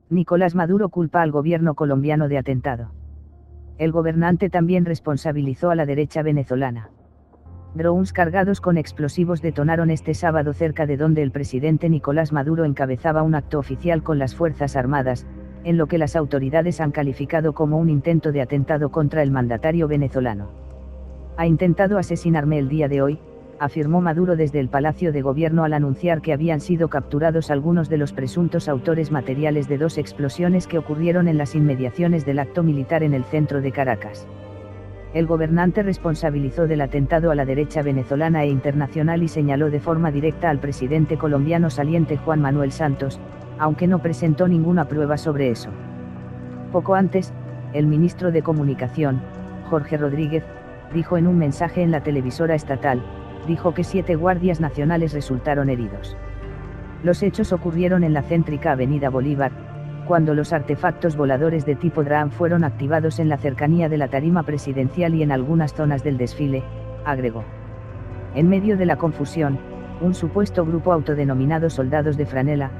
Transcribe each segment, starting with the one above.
Nicolás Maduro culpa al gobierno colombiano de atentado. El gobernante también responsabilizó a la derecha venezolana. Drones cargados con explosivos detonaron este sábado cerca de donde el presidente Nicolás Maduro encabezaba un acto oficial con las Fuerzas Armadas, en lo que las autoridades han calificado como un intento de atentado contra el mandatario venezolano. Ha intentado asesinarme el día de hoy, afirmó Maduro desde el Palacio de Gobierno al anunciar que habían sido capturados algunos de los presuntos autores materiales de 2 explosiones que ocurrieron en las inmediaciones del acto militar en el centro de Caracas. El gobernante responsabilizó del atentado a la derecha venezolana e internacional y señaló de forma directa al presidente colombiano saliente Juan Manuel Santos, aunque no presentó ninguna prueba sobre eso. Poco antes, el ministro de Comunicación, Jorge Rodríguez, dijo en un mensaje en la televisora estatal, dijo que 7 guardias nacionales resultaron heridos. Los hechos ocurrieron en la céntrica Avenida Bolívar, cuando los artefactos voladores de tipo DRAM fueron activados en la cercanía de la tarima presidencial y en algunas zonas del desfile, agregó. En medio de la confusión, un supuesto grupo autodenominado Soldados de Franela,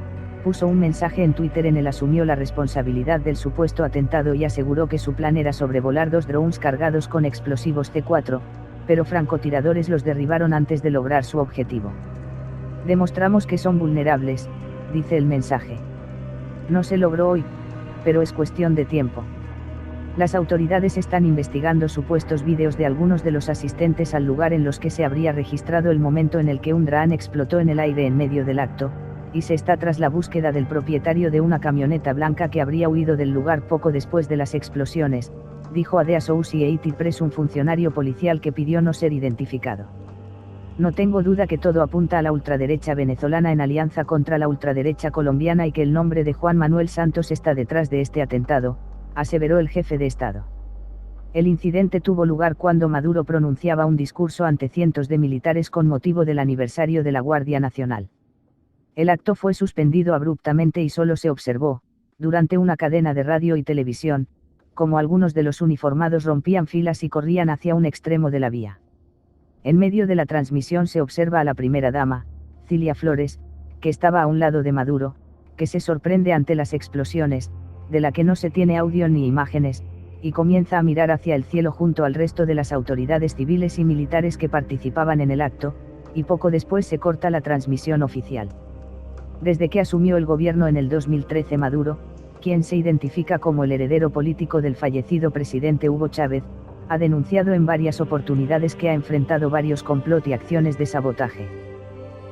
puso un mensaje en Twitter en el asumió la responsabilidad del supuesto atentado y aseguró que su plan era sobrevolar 2 drones cargados con explosivos C4, pero francotiradores los derribaron antes de lograr su objetivo. Demostramos que son vulnerables, dice el mensaje. No se logró hoy, pero es cuestión de tiempo. Las autoridades están investigando supuestos vídeos de algunos de los asistentes al lugar en los que se habría registrado el momento en el que un dron explotó en el aire en medio del acto, y se está tras la búsqueda del propietario de una camioneta blanca que habría huido del lugar poco después de las explosiones, dijo a The Associated Press un funcionario policial que pidió no ser identificado. No tengo duda que todo apunta a la ultraderecha venezolana en alianza contra la ultraderecha colombiana y que el nombre de Juan Manuel Santos está detrás de este atentado, aseveró el jefe de Estado. El incidente tuvo lugar cuando Maduro pronunciaba un discurso ante cientos de militares con motivo del aniversario de la Guardia Nacional. El acto fue suspendido abruptamente y solo se observó, durante una cadena de radio y televisión, como algunos de los uniformados rompían filas y corrían hacia un extremo de la vía. En medio de la transmisión se observa a la primera dama, Cilia Flores, que estaba a un lado de Maduro, que se sorprende ante las explosiones, de la que no se tiene audio ni imágenes, y comienza a mirar hacia el cielo junto al resto de las autoridades civiles y militares que participaban en el acto, y poco después se corta la transmisión oficial. Desde que asumió el gobierno en el 2013 Maduro, quien se identifica como el heredero político del fallecido presidente Hugo Chávez, ha denunciado en varias oportunidades que ha enfrentado varios complot y acciones de sabotaje.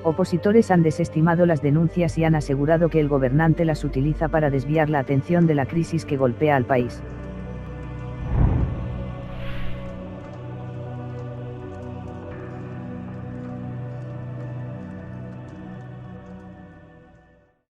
Opositores han desestimado las denuncias y han asegurado que el gobernante las utiliza para desviar la atención de la crisis que golpea al país.